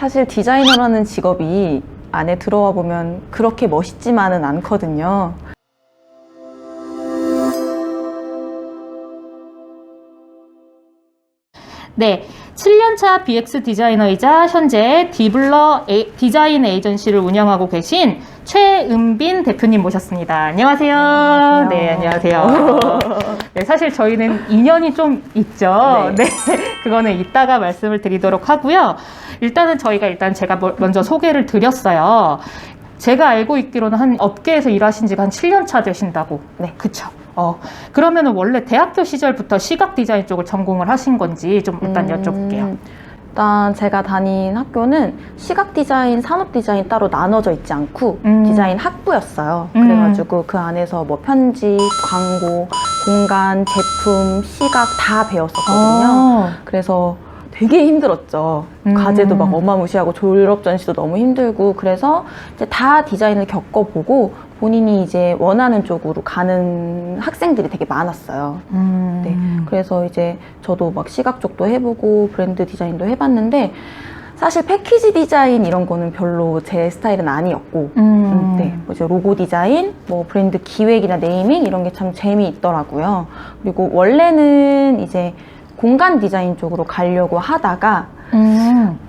사실 디자이너라는 직업이 안에 들어와 보면 그렇게 멋있지만은 않거든요. 네, 7년차 BX 디자이너이자 현재 디블러 디자인 에이전시를 운영하고 계신 최은빈 대표님 모셨습니다. 안녕하세요. 안녕하세요. 네, 안녕하세요. 네, 사실 저희는 인연이 좀 있죠. 네. 네, 그거는 이따가 말씀을 드리도록 하고요. 일단은 제가 먼저 소개를 드렸어요. 제가 알고 있기로는 한 업계에서 일하신 지가 한 7년 차 되신다고. 네. 그쵸. 그러면은 원래 대학교 시절부터 시각 디자인 쪽을 전공을 하신 건지 좀 일단 여쭤볼게요. 일단 제가 다닌 학교는 시각 디자인, 산업 디자인 따로 나눠져 있지 않고 디자인 학부였어요. 그래가지고 그 안에서 뭐 편집, 광고, 공간, 제품, 시각 다 배웠었거든요. 그래서 되게 힘들었죠. 과제도 막 어마무시하고 졸업 전시도 너무 힘들고, 그래서 이제 다 디자인을 겪어보고 본인이 이제 원하는 쪽으로 가는 학생들이 되게 많았어요. 네. 그래서 이제 저도 막 시각 쪽도 해보고 브랜드 디자인도 해봤는데, 사실 패키지 디자인 이런 거는 별로 제 스타일은 아니었고, 네. 뭐 이제 로고 디자인, 뭐 브랜드 기획이나 네이밍 이런 게 참 재미있더라고요. 그리고 원래는 이제 공간 디자인 쪽으로 가려고 하다가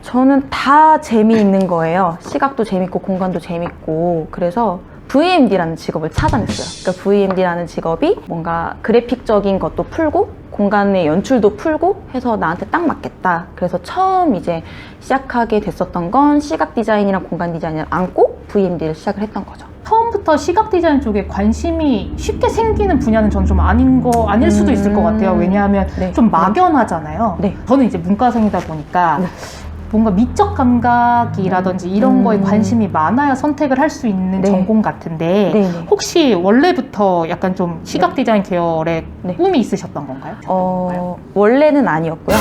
저는 다 재미있는 거예요. 시각도 재밌고 공간도 재밌고. 그래서 VMD라는 직업을 찾아냈어요. 그러니까 VMD라는 직업이 뭔가 그래픽적인 것도 풀고 공간의 연출도 풀고 해서 나한테 딱 맞겠다. 그래서 처음 이제 시작하게 됐었던 건 시각 디자인이랑 공간 디자인을 안고 VMD를 시작을 했던 거죠. 처음부터 시각 디자인 쪽에 관심이 쉽게 생기는 분야는 전 좀 아닐 수도 있을 것 같아요. 왜냐하면 네. 좀 막연하잖아요. 네. 저는 이제 문과생이다 보니까 네. 뭔가 미적 감각이라든지 이런 거에 관심이 많아야 선택을 할 수 있는 네. 전공 같은데 네. 혹시 원래부터 약간 좀 시각 디자인 계열의 네. 꿈이 있으셨던 건가요? 원래는 아니었고요.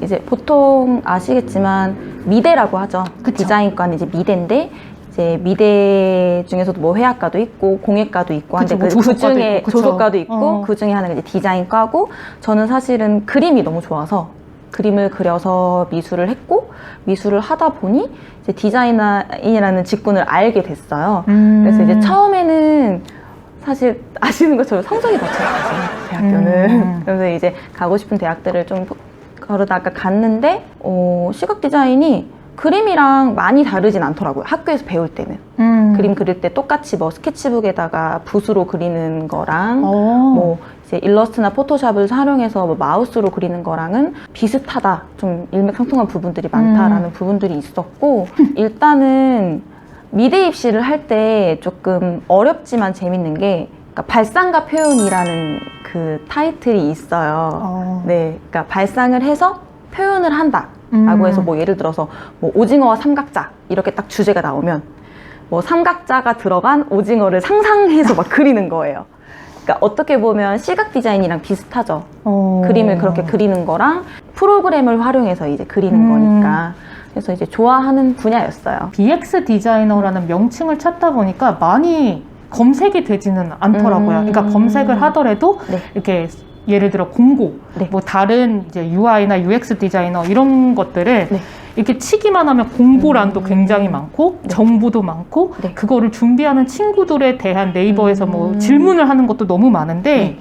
이제 보통 아시겠지만 미대라고 하죠. 그쵸. 디자인과는 이제 미대인데, 이제 미대 중에서도 뭐 회화과도 있고 공예과도 있고 한데 뭐 그 중에 있고, 그쵸. 조속과도 있고 그 중에 하나가 이제 디자인과고, 저는 사실은 그림이 너무 좋아서 그림을 그려서 미술을 했고, 미술을 하다 보니 이제 디자이너라는 직군을 알게 됐어요. 그래서 이제 처음에는 사실 아시는 것처럼 성적이 더 좋았어요, 대학교는. 그래서 이제 가고 싶은 대학들을 좀 그러다가 갔는데, 시각 디자인이 그림이랑 많이 다르진 않더라고요. 학교에서 배울 때는. 그림 그릴 때 똑같이 뭐 스케치북에다가 붓으로 그리는 거랑 뭐 이제 일러스트나 포토샵을 활용해서 뭐 마우스로 그리는 거랑은 비슷하다. 좀 일맥상통한 부분들이 많다라는 부분들이 있었고, 일단은 미대 입시를 할 때 조금 어렵지만 재밌는 게, 그러니까 발상과 표현이라는 그 타이틀이 있어요. 네, 그러니까 발상을 해서 표현을 한다. 라고 해서 뭐 예를 들어서 뭐 오징어와 삼각자 이렇게 딱 주제가 나오면 뭐 삼각자가 들어간 오징어를 상상해서 막 그리는 거예요. 그러니까 어떻게 보면 시각 디자인이랑 비슷하죠. 그림을 그렇게 그리는 거랑 프로그램을 활용해서 이제 그리는 거니까. 그래서 이제 좋아하는 분야였어요. BX 디자이너라는 명칭을 찾다 보니까 많이 검색이 되지는 않더라고요. 그러니까 검색을 하더라도 네. 이렇게 예를 들어 공고, 네. 뭐 다른 이제 UI나 UX 디자이너 이런 것들을 네. 이렇게 치기만 하면 공고란도 굉장히 많고 정보도 많고 네. 그거를 준비하는 친구들에 대한 네이버에서 뭐 질문을 하는 것도 너무 많은데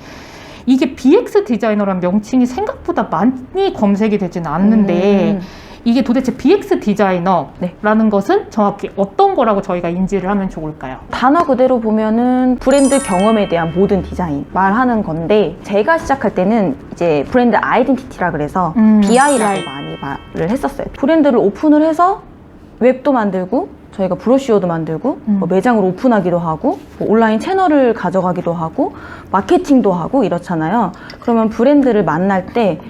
이게 BX 디자이너라는 명칭이 생각보다 많이 검색이 되지는 않는데 이게 도대체 BX 디자이너라는 것은 정확히 어떤 거라고 저희가 인지를 하면 좋을까요? 단어 그대로 보면은 브랜드 경험에 대한 모든 디자인 말하는 건데, 제가 시작할 때는 이제 브랜드 아이덴티티라 그래서 BI라고 많이 말을 했었어요. 브랜드를 오픈을 해서 웹도 만들고 저희가 브로셔도 만들고 뭐 매장을 오픈하기도 하고 뭐 온라인 채널을 가져가기도 하고 마케팅도 하고 이렇잖아요. 그러면 브랜드를 만날 때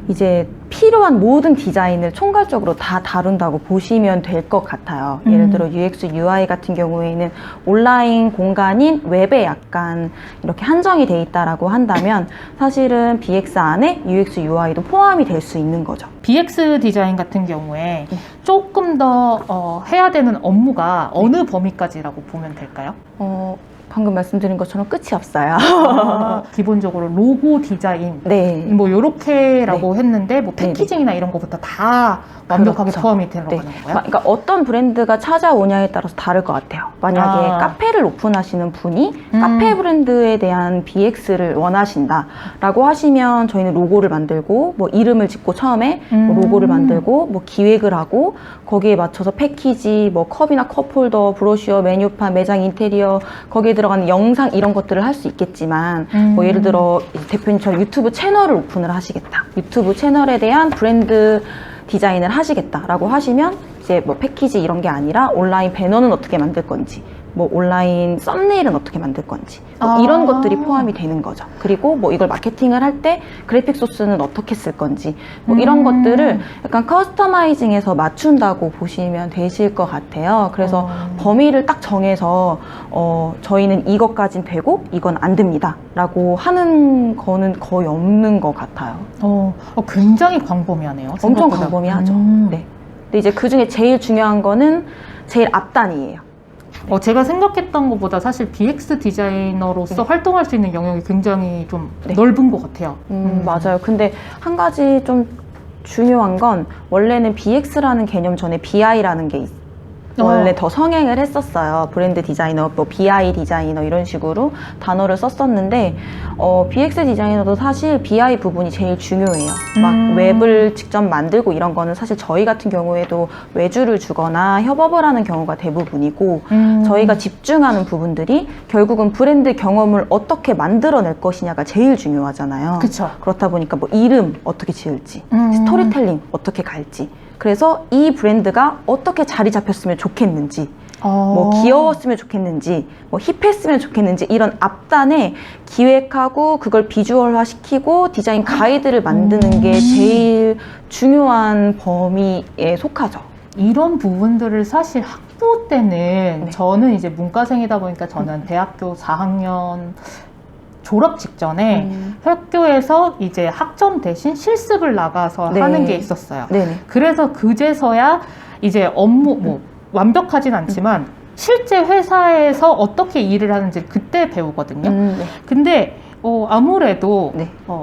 이제 필요한 모든 디자인을 총괄적으로 다 다룬다고 보시면 될 것 같아요. 예를 들어 UX, UI 같은 경우에는 온라인 공간인 웹에 약간 이렇게 한정이 돼 있다라고 한다면 사실은 BX 안에 UX, UI도 포함이 될 수 있는 거죠. BX 디자인 같은 경우에 조금 더 해야 되는 업무가 어느 범위까지라고 보면 될까요? 방금 말씀드린 것처럼 끝이 없어요. 기본적으로 로고 디자인 네. 뭐 요렇게라고 했는데 뭐 패키징이나 이런 거부터 다 완벽하게 그렇죠. 포함이 들어가는 거예요? 그러니까 어떤 브랜드가 찾아오냐에 따라서 다를 것 같아요. 만약에 카페를 오픈하시는 분이 카페 브랜드에 대한 BX를 원하신다라고 하시면 저희는 로고를 만들고 뭐 이름을 짓고 처음에 뭐 로고를 만들고 뭐 기획을 하고 거기에 맞춰서 패키지, 뭐 컵이나 컵홀더, 브로셔, 메뉴판, 매장 인테리어 거기에 들어가는 영상 이런 것들을 할 수 있겠지만 뭐 예를 들어 대표님처럼 유튜브 채널을 오픈을 하시겠다. 유튜브 채널에 대한 브랜드 디자인을 하시겠다라고 하시면 이제 뭐 패키지 이런 게 아니라 온라인 배너는 어떻게 만들 건지 뭐 온라인 썸네일은 어떻게 만들 건지 뭐 이런 것들이 포함이 되는 거죠. 그리고 뭐 이걸 마케팅을 할 때 그래픽 소스는 어떻게 쓸 건지 뭐 이런 것들을 약간 커스터마이징해서 맞춘다고 보시면 되실 것 같아요. 그래서 범위를 딱 정해서 저희는 이것까진 되고 이건 안 됩니다 라고 하는 거는 거의 없는 것 같아요. 굉장히 광범위하네요. 엄청 생각보다. 광범위하죠. 네. 근데 이제 그 중에 제일 중요한 거는 제일 앞단이에요. 제가 생각했던 것보다 사실 BX 디자이너로서 활동할 수 있는 영역이 굉장히 좀 넓은 것 같아요. 맞아요. 근데 한 가지 좀 중요한 건 원래는 BX라는 개념 전에 BI라는 게 원래 더 성행을 했었어요. 브랜드 디자이너, 뭐 BI 디자이너 이런 식으로 단어를 썼었는데 BX 디자이너도 사실 BI 부분이 제일 중요해요. 막 웹을 직접 만들고 이런 거는 사실 저희 같은 경우에도 외주를 주거나 협업을 하는 경우가 대부분이고 저희가 집중하는 부분들이 결국은 브랜드 경험을 어떻게 만들어낼 것이냐가 제일 중요하잖아요. 그쵸. 그렇다 보니까 뭐 이름 어떻게 지을지, 스토리텔링 어떻게 갈지, 그래서 이 브랜드가 어떻게 자리 잡혔으면 좋겠는지, 뭐 귀여웠으면 좋겠는지, 뭐 힙했으면 좋겠는지 이런 앞단에 기획하고 그걸 비주얼화 시키고 디자인 가이드를 만드는 게 제일 중요한 범위에 속하죠. 이런 부분들을 사실 학부 때는 저는 이제 문과생이다 보니까 저는 대학교 4학년 졸업 직전에 학교에서 이제 학점 대신 실습을 나가서 하는 게 있었어요. 네네. 그래서 그제서야 이제 업무, 뭐, 완벽하진 않지만 실제 회사에서 어떻게 일을 하는지 그때 배우거든요. 근데 아무래도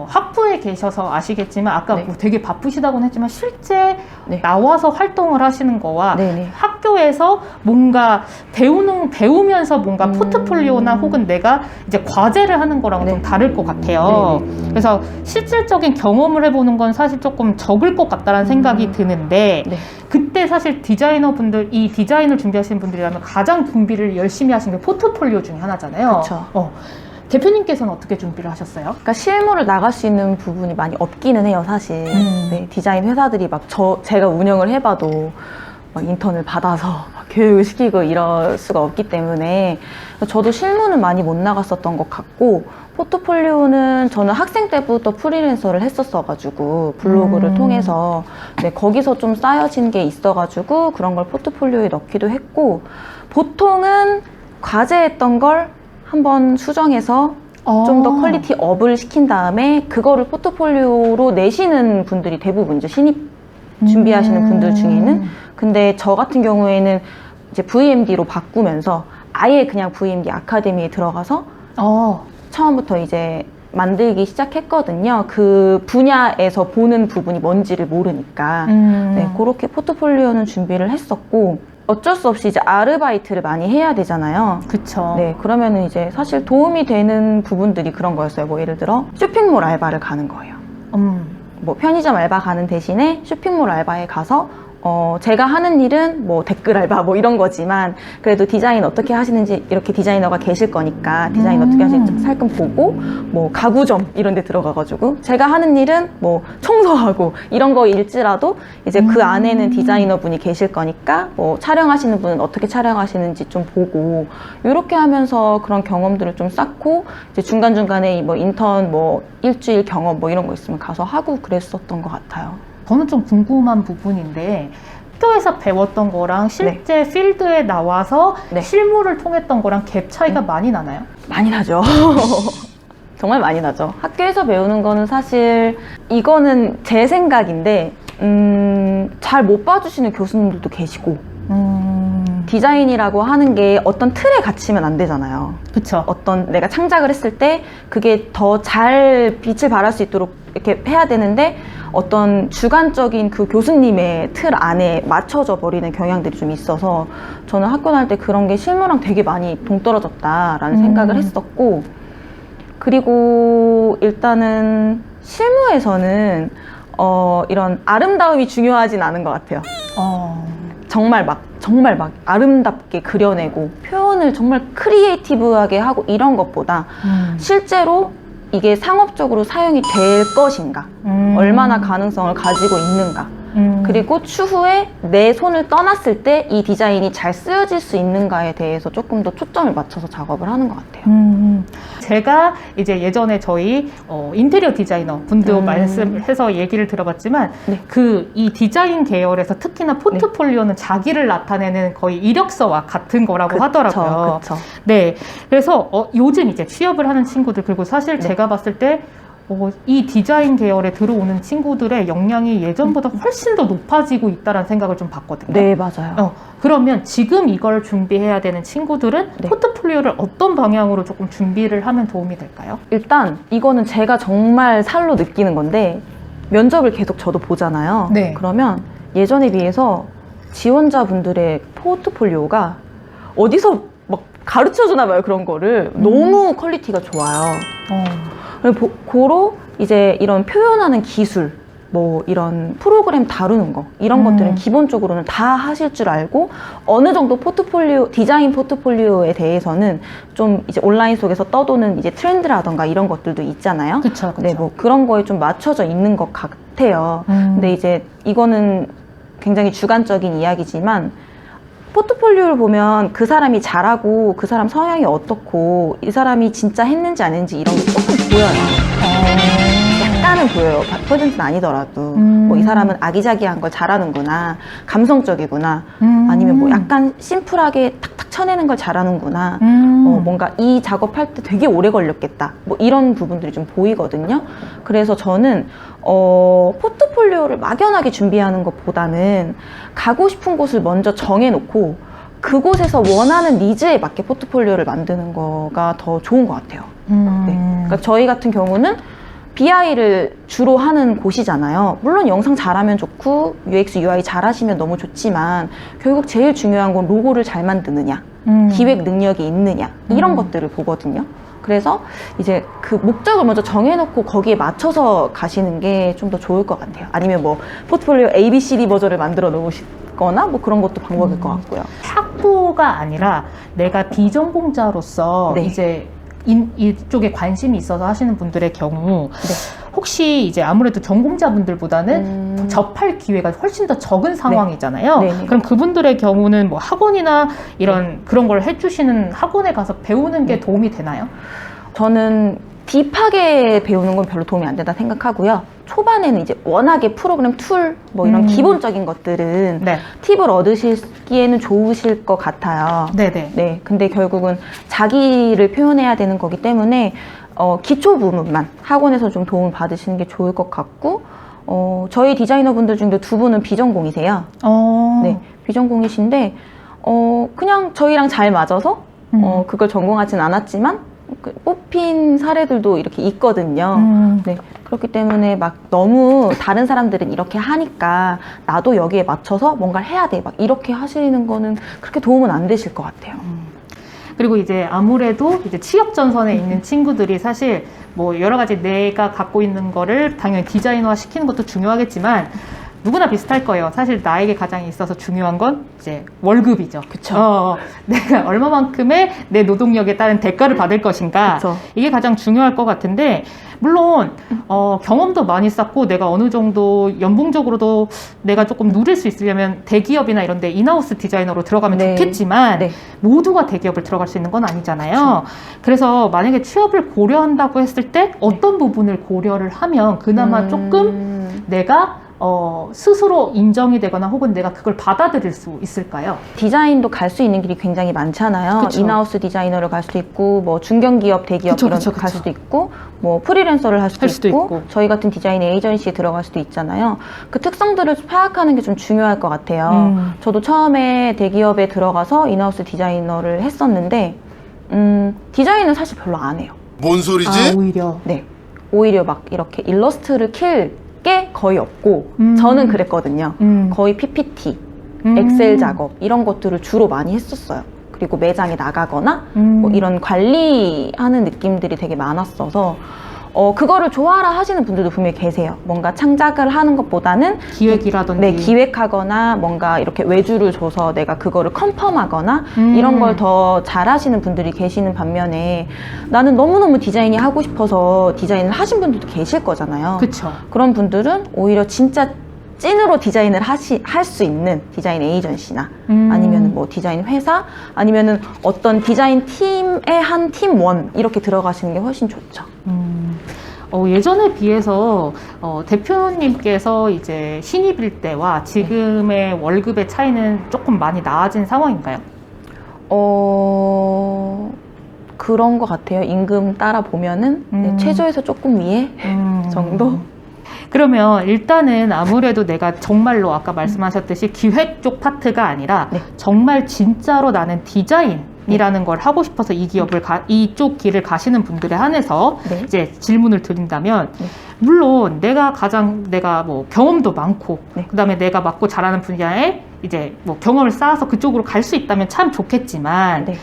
학부에 계셔서 아시겠지만 아까 뭐 되게 바쁘시다고는 했지만 실제 나와서 활동을 하시는 거와 학교에서 뭔가 배우면서 뭔가 포트폴리오나 혹은 내가 이제 과제를 하는 거랑 좀 다를 것 같아요. 그래서 실질적인 경험을 해보는 건 사실 조금 적을 것 같다는 생각이 드는데 그때 사실 디자이너분들, 이 디자인을 준비하시는 분들이라면 가장 준비를 열심히 하신 게 포트폴리오 중에 하나잖아요. 그렇죠. 대표님께서는 어떻게 준비를 하셨어요? 그러니까 실무를 나갈 수 있는 부분이 많이 없기는 해요, 사실. 네, 디자인 회사들이 막 제가 운영을 해봐도 막 인턴을 받아서 막 교육을 시키고 이럴 수가 없기 때문에 저도 실무는 많이 못 나갔었던 것 같고 포트폴리오는 저는 학생 때부터 프리랜서를 했었어가지고 블로그를 통해서 거기서 좀 쌓여진 게 있어가지고 그런 걸 포트폴리오에 넣기도 했고 보통은 과제했던 걸 한번 수정해서 좀 더 퀄리티 업을 시킨 다음에 그거를 포트폴리오로 내시는 분들이 대부분이죠. 신입 준비하시는 분들 중에는. 근데 저 같은 경우에는 이제 VMD로 바꾸면서 아예 그냥 VMD 아카데미에 들어가서 처음부터 이제 만들기 시작했거든요. 그 분야에서 보는 부분이 뭔지를 모르니까. 그렇게 포트폴리오는 준비를 했었고 어쩔 수 없이 이제 아르바이트를 많이 해야 되잖아요. 그쵸. 그러면은 이제 사실 도움이 되는 부분들이 그런 거였어요. 뭐 예를 들어 쇼핑몰 알바를 가는 거예요. 뭐 편의점 알바 가는 대신에 쇼핑몰 알바에 가서 제가 하는 일은 뭐 댓글 알바 뭐 이런 거지만 그래도 디자인 어떻게 하시는지 이렇게 디자이너가 계실 거니까 디자인 어떻게 하시는지 살금 보고 뭐 가구점 이런 데 들어가가지고 제가 하는 일은 뭐 청소하고 이런 거일지라도 이제 그 안에는 디자이너 분이 계실 거니까 뭐 촬영하시는 분은 어떻게 촬영하시는지 좀 보고 이렇게 하면서 그런 경험들을 좀 쌓고 이제 중간중간에 뭐 인턴 뭐 일주일 경험 뭐 이런 거 있으면 가서 하고 그랬었던 것 같아요. 저는 좀 궁금한 부분인데 학교에서 배웠던 거랑 실제 필드에 나와서 실무를 통했던 거랑 갭 차이가 많이 나나요? 많이 나죠. 정말 많이 나죠. 학교에서 배우는 거는 사실 이거는 제 생각인데 잘 못 봐주시는 교수님들도 계시고 디자인이라고 하는 게 어떤 틀에 갇히면 안 되잖아요. 그쵸. 어떤 내가 창작을 했을 때 그게 더 잘 빛을 발할 수 있도록 이렇게 해야 되는데 어떤 주관적인 그 교수님의 틀 안에 맞춰져 버리는 경향들이 좀 있어서 저는 학교 다닐 때 그런 게 실무랑 되게 많이 동떨어졌다라는 생각을 했었고, 그리고 일단은 실무에서는 이런 아름다움이 중요하진 않은 것 같아요. 정말 막 아름답게 그려내고 표현을 정말 크리에이티브하게 하고 이런 것보다 실제로 이게 상업적으로 사용이 될 것인가, 얼마나 가능성을 가지고 있는가, 그리고 추후에 내 손을 떠났을 때 이 디자인이 잘 쓰여질 수 있는가에 대해서 조금 더 초점을 맞춰서 작업을 하는 것 같아요. 제가 이제 예전에 저희 인테리어 디자이너 분도 말씀해서 얘기를 들어봤지만 네. 이 디자인 계열에서 특히나 포트폴리오는 자기를 나타내는 거의 이력서와 같은 거라고 하더라고요. 그쵸. 네, 그래서 요즘 이제 취업을 하는 친구들, 그리고 사실 제가 봤을 때 이 디자인 계열에 들어오는 친구들의 역량이 예전보다 훨씬 더 높아지고 있다는 생각을 좀 받거든요. 네, 맞아요. 그러면 지금 이걸 준비해야 되는 친구들은 네. 포트폴리오를 어떤 방향으로 조금 준비를 하면 도움이 될까요? 일단 이거는 제가 정말 살로 느끼는 건데, 면접을 계속 저도 보잖아요. 네. 그러면 예전에 비해서 지원자분들의 포트폴리오가 어디서 막 가르쳐 주나 봐요. 그런 거를 너무 퀄리티가 좋아요. 고로 이제 이런 표현하는 기술, 뭐 이런 프로그램 다루는 거, 이런 것들은 기본적으로는 다 하실 줄 알고, 어느 정도 디자인 포트폴리오에 대해서는 좀 이제 온라인 속에서 떠도는 이제 트렌드라던가 이런 것들도 있잖아요. 그쵸. 네, 뭐 그런 거에 좀 맞춰져 있는 것 같아요. 근데 이제 이거는 굉장히 주관적인 이야기지만, 포트폴리오를 보면 그 사람이 잘하고 그 사람 성향이 어떻고 이 사람이 진짜 했는지 안 했는지 이런 게 조금 보여요. 약간은 보여요. 100%는 아니더라도 뭐 이 사람은 아기자기한 걸 잘하는구나, 감성적이구나, 아니면 뭐 약간 심플하게 탁탁 쳐내는 걸 잘하는구나, 뭔가 이 작업할 때 되게 오래 걸렸겠다, 뭐 이런 부분들이 좀 보이거든요. 그래서 저는 포트폴리오를 막연하게 준비하는 것보다는 가고 싶은 곳을 먼저 정해놓고 그곳에서 원하는 니즈에 맞게 포트폴리오를 만드는 거가 더 좋은 것 같아요. 네. 그러니까 저희 같은 경우는 BI를 주로 하는 곳이잖아요. 물론 영상 잘하면 좋고 UX, UI 잘하시면 너무 좋지만 결국 제일 중요한 건 로고를 잘 만드느냐, 기획 능력이 있느냐, 이런 것들을 보거든요. 그래서 이제 그 목적을 먼저 정해놓고 거기에 맞춰서 가시는 게 좀 더 좋을 것 같아요. 아니면 뭐 포트폴리오 ABCD 버전을 만들어 놓으시거나 뭐 그런 것도 방법일 것 같고요. 학부가 아니라 내가 비전공자로서 네. 이제 이쪽에 관심이 있어서 하시는 분들의 경우 혹시 이제 아무래도 전공자분들보다는 접할 기회가 훨씬 더 적은 상황이잖아요. 네네. 그럼 그분들의 경우는 뭐 학원이나 이런 그런 걸 해주시는 학원에 가서 배우는 게 도움이 되나요? 저는 딥하게 배우는 건 별로 도움이 안 된다 생각하고요. 초반에는 이제 워낙에 프로그램 툴, 뭐 이런 기본적인 것들은 네. 팁을 얻으시기에는 좋으실 것 같아요. 네네. 네. 근데 결국은 자기를 표현해야 되는 거기 때문에 기초 부분만 학원에서 좀 도움을 받으시는 게 좋을 것 같고, 저희 디자이너 분들 중에도 2분은 비전공이세요. 네. 비전공이신데, 그냥 저희랑 잘 맞아서, 그걸 전공하진 않았지만, 뽑힌 사례들도 이렇게 있거든요. 네. 그렇기 때문에 막 너무 다른 사람들은 이렇게 하니까 나도 여기에 맞춰서 뭔가를 해야 돼, 막 이렇게 하시는 거는 그렇게 도움은 안 되실 것 같아요. 그리고 이제 아무래도 이제 취업 전선에 있는 친구들이 사실 뭐 여러 가지 내가 갖고 있는 거를 당연히 디자이너화 시키는 것도 중요하겠지만 누구나 비슷할 거예요. 사실 나에게 가장 있어서 중요한 건 이제 월급이죠. 그쵸. 내가 얼마만큼의 내 노동력에 따른 대가를 받을 것인가. 그쵸. 이게 가장 중요할 것 같은데, 물론 경험도 많이 쌓고 내가 어느 정도 연봉적으로도 내가 조금 누릴 수 있으려면 대기업이나 이런 데 인하우스 디자이너로 들어가면 네. 좋겠지만 네. 모두가 대기업을 들어갈 수 있는 건 아니잖아요. 그래서 만약에 취업을 고려한다고 했을 때 어떤 부분을 고려를 하면 그나마 조금 내가 스스로 인정이 되거나 혹은 내가 그걸 받아들일 수 있을까요? 디자인도 갈 수 있는 길이 굉장히 많잖아요. 그쵸. 인하우스 디자이너를 갈 수도 있고, 뭐 중견기업, 대기업 그쵸, 이런 그쵸, 갈 그쵸. 수도 있고, 뭐 프리랜서를 할 수도, 할 수도 있고. 저희 같은 디자인 에이전시에 들어갈 수도 있잖아요. 그 특성들을 파악하는 게 좀 중요할 것 같아요. 저도 처음에 대기업에 들어가서 인하우스 디자이너를 했었는데, 디자인은 사실 별로 안 해요. 뭔 소리지? 오히려. 네. 오히려 막 이렇게 일러스트를 킬 게 거의 없고, 음. 저는 그랬거든요. 음. 거의 PPT, 음. 엑셀 작업 이런 것들을 주로 많이 했었어요. 그리고 매장에 나가거나 음. 뭐 이런 관리하는 느낌들이 되게 많았어서 그거를 좋아라 하시는 분들도 분명히 계세요. 뭔가 창작을 하는 것보다는 기획이라든지. 네, 기획하거나 뭔가 이렇게 외주를 줘서 내가 그거를 컨펌하거나 음. 이런 걸 더 잘하시는 분들이 계시는 반면에 나는 너무너무 디자인이 하고 싶어서 디자인을 하신 분들도 계실 거잖아요. 그쵸. 그런 분들은 오히려 진짜 찐으로 디자인을 할 수 있는 디자인 에이전시나 아니면 뭐 디자인 회사 아니면은 어떤 디자인 팀의 한 팀원 이렇게 들어가시는 게 훨씬 좋죠. 예전에 비해서 대표님께서 이제 신입일 때와 지금의 월급의 차이는 조금 많이 나아진 상황인가요? 그런 것 같아요. 임금 따라 보면은 네, 최저에서 조금 위에 정도? 그러면 일단은 아무래도 내가 정말로 아까 말씀하셨듯이 기획 쪽 파트가 아니라 네. 정말 진짜로 나는 디자인이라는 걸 하고 싶어서 이 기업을 이쪽 길을 가시는 분들에 한해서 네. 이제 질문을 드린다면 네. 물론 내가 뭐 경험도 많고 네. 그다음에 내가 맡고 잘하는 분야에 이제 뭐 경험을 쌓아서 그쪽으로 갈 수 있다면 참 좋겠지만 네.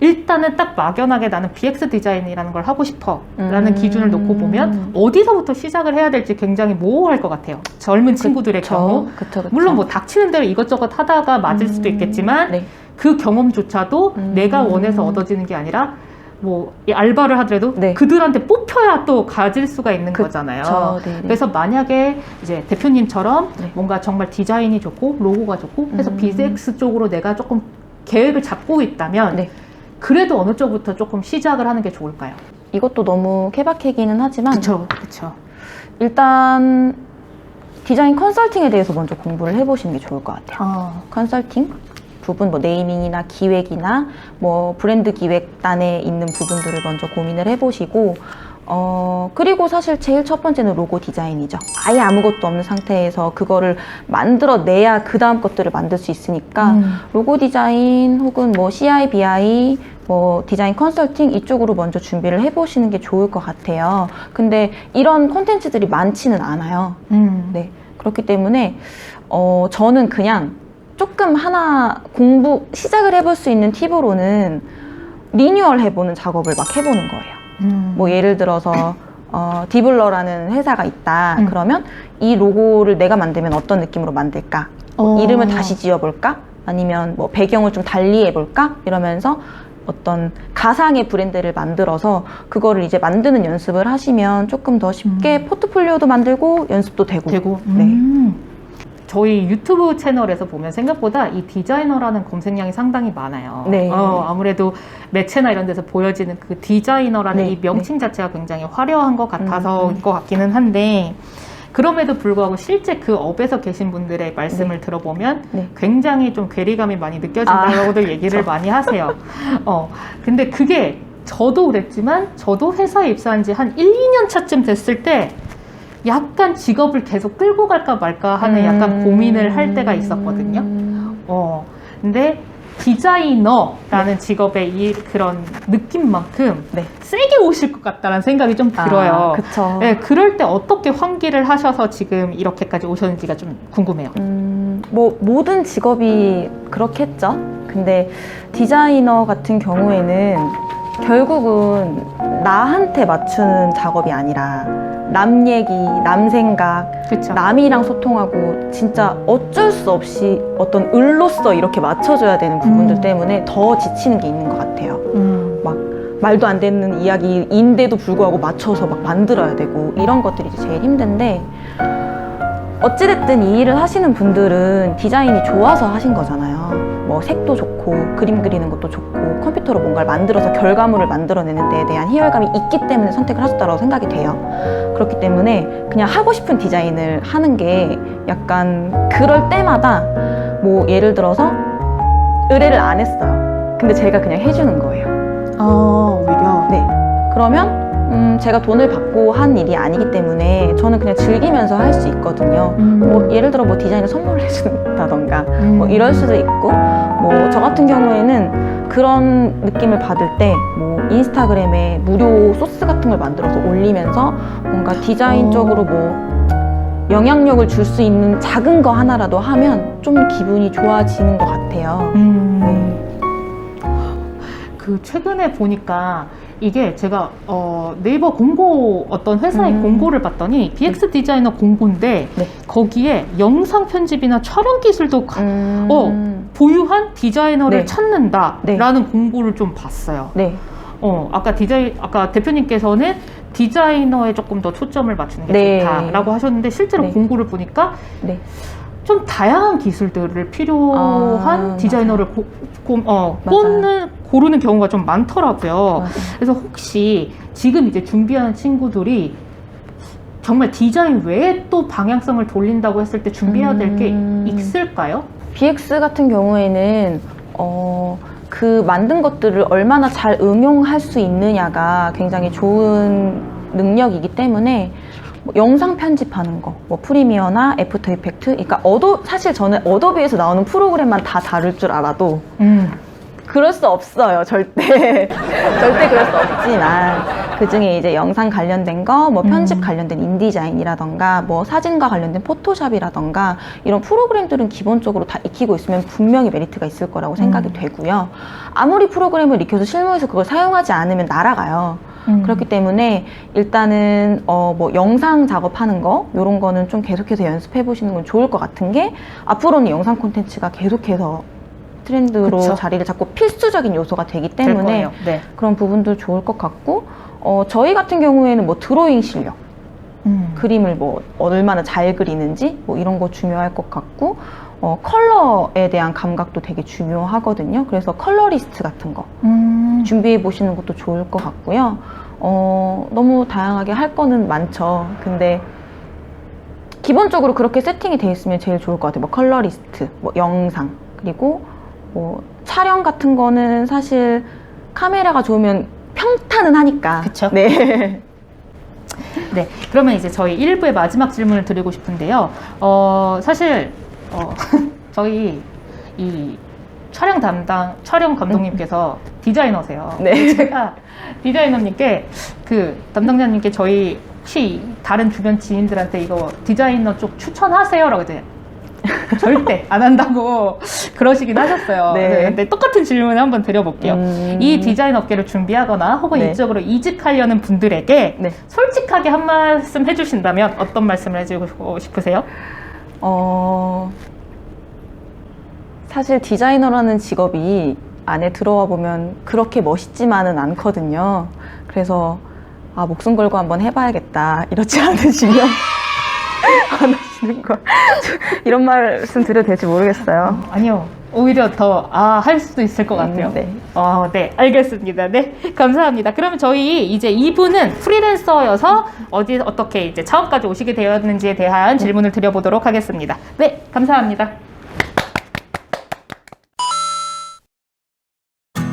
일단은 딱 막연하게 나는 BX 디자인이라는 걸 하고 싶어 라는 기준을 놓고 보면 어디서부터 시작을 해야 될지 굉장히 모호할 것 같아요. 젊은 친구들의 경우. 그쵸. 물론 뭐 닥치는 대로 이것저것 하다가 맞을 수도 있겠지만 네. 그 경험조차도 내가 원해서 얻어지는 게 아니라 뭐 이 알바를 하더라도 네. 그들한테 뽑혀야 또 가질 수가 있는 거잖아요. 네네. 그래서 만약에 이제 대표님처럼 네. 뭔가 정말 디자인이 좋고 로고가 좋고 해서 BX 쪽으로 내가 조금 계획을 잡고 있다면 네. 그래도 어느 쪽부터 조금 시작을 하는 게 좋을까요? 이것도 너무 케바케기는 하지만 그쵸. 일단 디자인 컨설팅에 대해서 먼저 공부를 해보시는 게 좋을 것 같아요. 컨설팅 부분, 뭐 네이밍이나 기획이나 뭐 브랜드 기획단에 있는 부분들을 먼저 고민을 해보시고 그리고 사실 제일 첫 번째는 로고 디자인이죠. 아예 아무것도 없는 상태에서 그거를 만들어내야 그 다음 것들을 만들 수 있으니까 로고 디자인 혹은 뭐 CI, BI, 뭐 디자인 컨설팅 이쪽으로 먼저 준비를 해보시는 게 좋을 것 같아요. 근데 이런 콘텐츠들이 많지는 않아요. 네. 그렇기 때문에 저는 그냥 조금 하나 시작을 해볼 수 있는 팁으로는 리뉴얼 해보는 작업을 막 해보는 거예요. 뭐 예를 들어서 디블러라는 회사가 있다. 그러면 이 로고를 내가 만들면 어떤 느낌으로 만들까? 이름을 다시 지어볼까? 아니면 뭐 배경을 좀 달리 해볼까? 이러면서 어떤 가상의 브랜드를 만들어서 그거를 이제 만드는 연습을 하시면 조금 더 쉽게 포트폴리오도 만들고 연습도 되고. 네. 저희 유튜브 채널에서 보면 생각보다 이 디자이너라는 검색량이 상당히 많아요. 네. 아무래도 매체나 이런 데서 보여지는 그 디자이너라는 네. 이 명칭 자체가 굉장히 화려한 것 같아서인 것 같기는 한데 그럼에도 불구하고 실제 그 업에서 계신 분들의 말씀을 들어보면 굉장히 좀 괴리감이 많이 느껴진다고들 얘기를 많이 하세요. 근데 그게 저도 그랬지만 저도 회사에 입사한 지 한 1, 2년 차쯤 됐을 때 약간 직업을 계속 끌고 갈까 말까 하는 약간 고민을 할 때가 있었거든요. 근데 디자이너라는 직업의 그런 느낌만큼 세게 오실 것 같다는 생각이 좀 들어요. 그쵸. 네, 그럴 때 어떻게 환기를 하셔서 지금 이렇게까지 오셨는지가 좀 궁금해요. 뭐 모든 직업이 그렇겠죠. 근데 디자이너 같은 경우에는 결국은 나한테 맞추는 작업이 아니라 남 얘기, 남 생각, 그쵸. 남이랑 소통하고 진짜 어쩔 수 없이 어떤 을로서 이렇게 맞춰줘야 되는 부분들 때문에 더 지치는 게 있는 것 같아요. 막 말도 안 되는 이야기인데도 불구하고 맞춰서 막 만들어야 되고 이런 것들이 이제 제일 힘든데 어찌됐든 이 일을 하시는 분들은 디자인이 좋아서 하신 거잖아요. 뭐 색도 좋고 그림 그리는 것도 좋고 컴퓨터로 뭔가를 만들어서 결과물을 만들어내는 데에 대한 희열감이 있기 때문에 선택을 하셨다고 생각이 돼요. 그렇기 때문에 그냥 하고 싶은 디자인을 하는 게 약간 그럴 때마다 뭐 예를 들어서 의뢰를 안 했어요. 근데 제가 그냥 해주는 거예요. 오히려. 네. 그러면 제가 돈을 받고 한 일이 아니기 때문에 저는 그냥 즐기면서 할 수 있거든요. 뭐 예를 들어 뭐 디자인을 선물을 해준다던가 뭐 이럴 수도 있고 뭐 저 같은 경우에는 그런 느낌을 받을 때 뭐 인스타그램에 무료 소스 같은 걸 만들어서 올리면서 뭔가 디자인적으로 뭐 영향력을 줄 수 있는 작은 거 하나라도 하면 좀 기분이 좋아지는 것 같아요. 그 최근에 보니까 이게 제가 네이버 공고 어떤 회사의 공고를 봤더니 BX 디자이너 공고인데 네. 거기에 영상 편집이나 촬영 기술도 보유한 디자이너를 네. 찾는다라는 공고를 좀 봤어요. 네. 아까 대표님께서는 디자이너에 조금 더 초점을 맞추는 게 네. 좋다라고 하셨는데 실제로 네. 공고를 보니까 네. 좀 다양한 기술들을 필요한 디자이너를 고르는 경우가 좀 많더라고요. 맞아요. 그래서 혹시 지금 이제 준비하는 친구들이 정말 디자인 외에 또 방향성을 돌린다고 했을 때 준비해야 될 게 있을까요? BX 같은 경우에는 그 만든 것들을 얼마나 잘 응용할 수 있느냐가 굉장히 좋은 능력이기 때문에 뭐 영상 편집하는 거, 뭐 프리미어나 애프터 이펙트, 그러니까 사실 저는 어도비에서 나오는 프로그램만 다 다룰 줄 알아도 그럴 수 없어요, 절대. 절대 그럴 수 없지만 그 중에 이제 영상 관련된 거, 뭐 편집 관련된 인디자인이라던가 뭐 사진과 관련된 포토샵이라던가 이런 프로그램들은 기본적으로 다 익히고 있으면 분명히 메리트가 있을 거라고 생각이 되고요. 아무리 프로그램을 익혀서 실무에서 그걸 사용하지 않으면 날아가요. 그렇기 때문에 일단은 뭐 영상 작업하는 거 이런 거는 좀 계속해서 연습해 보시는 건 좋을 것 같은 게 앞으로는 영상 콘텐츠가 계속해서 트렌드로 그쵸. 자리를 잡고 필수적인 요소가 되기 때문에 네. 그런 부분도 좋을 것 같고 저희 같은 경우에는 뭐 드로잉 실력 그림을 뭐 얼마나 잘 그리는지 뭐 이런 거 중요할 것 같고 컬러에 대한 감각도 되게 중요하거든요. 그래서 컬러리스트 같은 거 준비해 보시는 것도 좋을 것 같고요. 너무 다양하게 할 거는 많죠. 근데 기본적으로 그렇게 세팅이 돼 있으면 제일 좋을 것 같아요. 뭐 컬러리스트, 뭐 영상, 그리고 뭐 촬영 같은 거는 사실 카메라가 좋으면 평탄은 하니까. 그쵸. 네. 네, 그러면 이제 저희 1부의 마지막 질문을 드리고 싶은데요. 사실 저희 이 촬영 감독님께서 디자이너세요. 네. 제가 디자이너님께 담당자님께 저희 혹시 다른 주변 지인들한테 이거 디자이너 쪽 추천하세요라고 이제 절대 안 한다고 그러시긴 하셨어요. 네. 근데 똑같은 질문을 한번 드려볼게요. 이 디자인 업계를 준비하거나 혹은 네. 이쪽으로 이직하려는 분들에게 네. 솔직하게 한 말씀 해주신다면 어떤 말씀을 해주고 싶으세요? 사실 디자이너라는 직업이 안에 들어와 보면 그렇게 멋있지만은 않거든요. 그래서 목숨 걸고 한번 해봐야겠다. 이렇지 않으시면 안 하시는 거. 이런 말씀 드려도 될지 모르겠어요. 아니요. 오히려 더 할 수도 있을 것 같아요. 네. 네, 알겠습니다. 네, 감사합니다. 그러면 저희 이제 2부는 프리랜서여서 어떻게 이제 차원까지 오시게 되었는지에 대한 질문을 드려보도록 하겠습니다. 네, 감사합니다.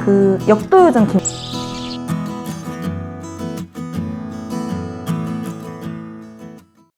그 역도요즘